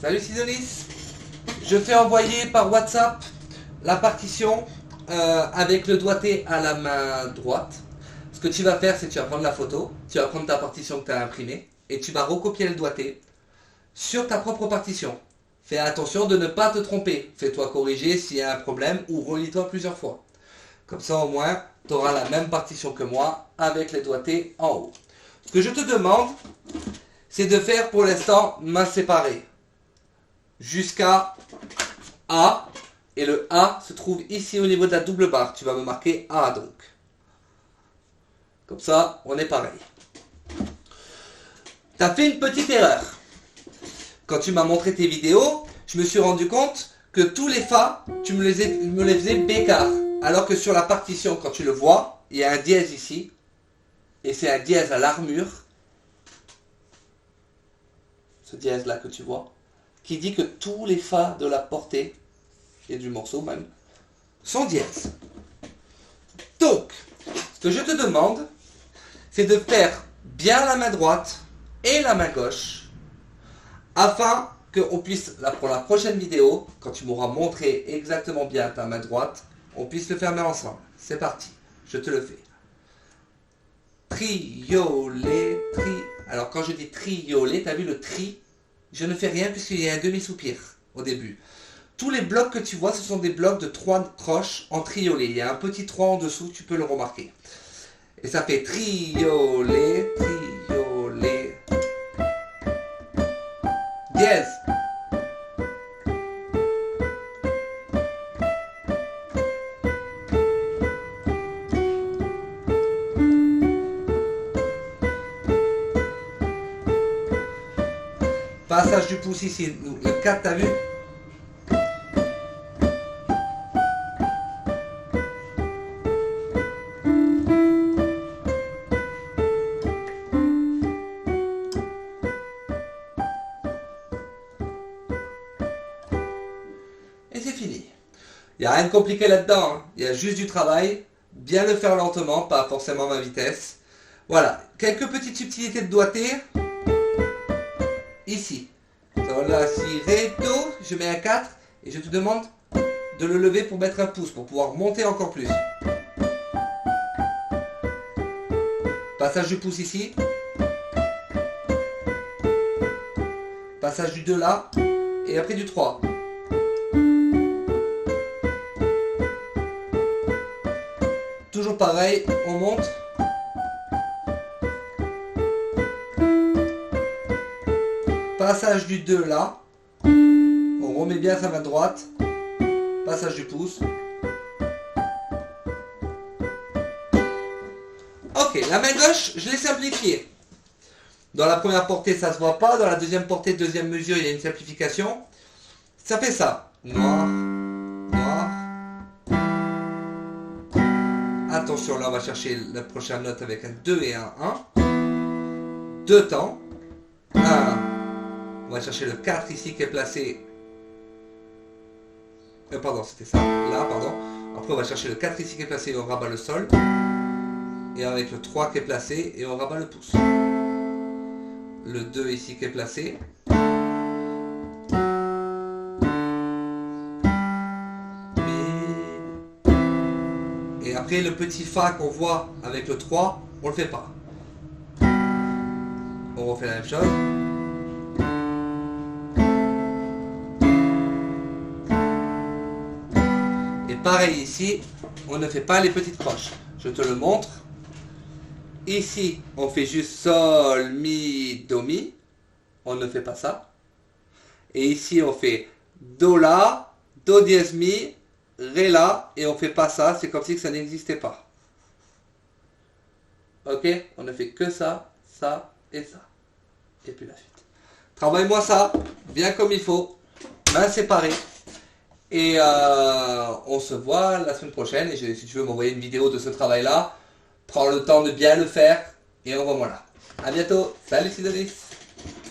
Salut Sidonis. Je fais envoyer par WhatsApp la partition avec le doigté à la main droite. Ce que tu vas faire, c'est que tu vas prendre la photo, tu vas prendre ta partition que tu as imprimée et tu vas recopier le doigté sur ta propre partition. Fais attention de ne pas te tromper. Fais-toi corriger s'il y a un problème ou relis-toi plusieurs fois. Comme ça au moins, tu auras la même partition que moi avec les doigtés en haut. Ce que je te demande, c'est de faire pour l'instant main séparée. Jusqu'à A. Et le A se trouve ici au niveau de la double barre. Tu vas me marquer A donc. Comme ça, on est pareil. Tu as fait une petite erreur. Quand tu m'as montré tes vidéos, je me suis rendu compte que tous les Fa, tu me les faisais bécard. Alors que sur la partition, quand tu le vois, il y a un dièse ici. Et c'est un dièse à l'armure. Ce dièse là que tu vois. Qui dit que tous les Fa de la portée, et du morceau même, sont dièses. Donc, ce que je te demande, c'est de faire bien la main droite et la main gauche, afin qu'on puisse, pour la prochaine vidéo, quand tu m'auras montré exactement bien ta main droite, on puisse le faire ensemble. C'est parti, je te le fais. Triolet, Alors quand je dis triolet, tu as vu le tri? Je ne fais rien puisqu'il y a un demi-soupir au début. Tous les blocs que tu vois, ce sont des blocs de 3 croches en triolet. Il y a un petit 3 en dessous, tu peux le remarquer. Et ça fait triolet, triolet. Dièse. Passage du pouce ici, le 4, t'as vu? Et c'est fini. Il n'y a rien de compliqué là-dedans, hein. Il y a juste du travail, bien le faire lentement, pas forcément à ma vitesse. Voilà, quelques petites subtilités de doigté. Ici. Sol, la, si, ré, do, je mets un 4 et je te demande de le lever pour mettre un pouce, pour pouvoir monter encore plus. Passage du pouce ici. Passage du 2 là. Et après du 3. Toujours pareil, on monte. Passage du 2 là. On remet bien sa main droite. Passage du pouce. Ok, la main gauche, je l'ai simplifiée. Dans la première portée, ça se voit pas. Dans la deuxième portée, deuxième mesure, il y a une simplification. Ça fait ça. Noir, noir. Attention, là, on va chercher la prochaine note avec un 2 et un 1. 2 temps. 1. On va chercher le 4 ici qui est placé. Pardon, c'était ça. Là, pardon. Après, on va chercher le 4 ici qui est placé et on rabat le sol. Et avec le 3 qui est placé et on rabat le pouce. Le 2 ici qui est placé. Et après, le petit Fa qu'on voit avec le 3, on le fait pas. On refait la même chose. Pareil ici, on ne fait pas les petites croches. Je te le montre. Ici, on fait juste sol, mi, do, mi. On ne fait pas ça. Et ici, on fait do, la, do dièse, mi, ré, la. Et on fait pas ça. C'est comme si ça n'existait pas. Ok? On ne fait que ça, ça et ça. Et puis la suite. Travaille-moi ça, bien comme il faut. Main séparée. Et on se voit la semaine prochaine. Et si tu veux m'envoyer une vidéo de ce travail-là, prends le temps de bien le faire et envoie-moi là. A bientôt. Salut Sidonis.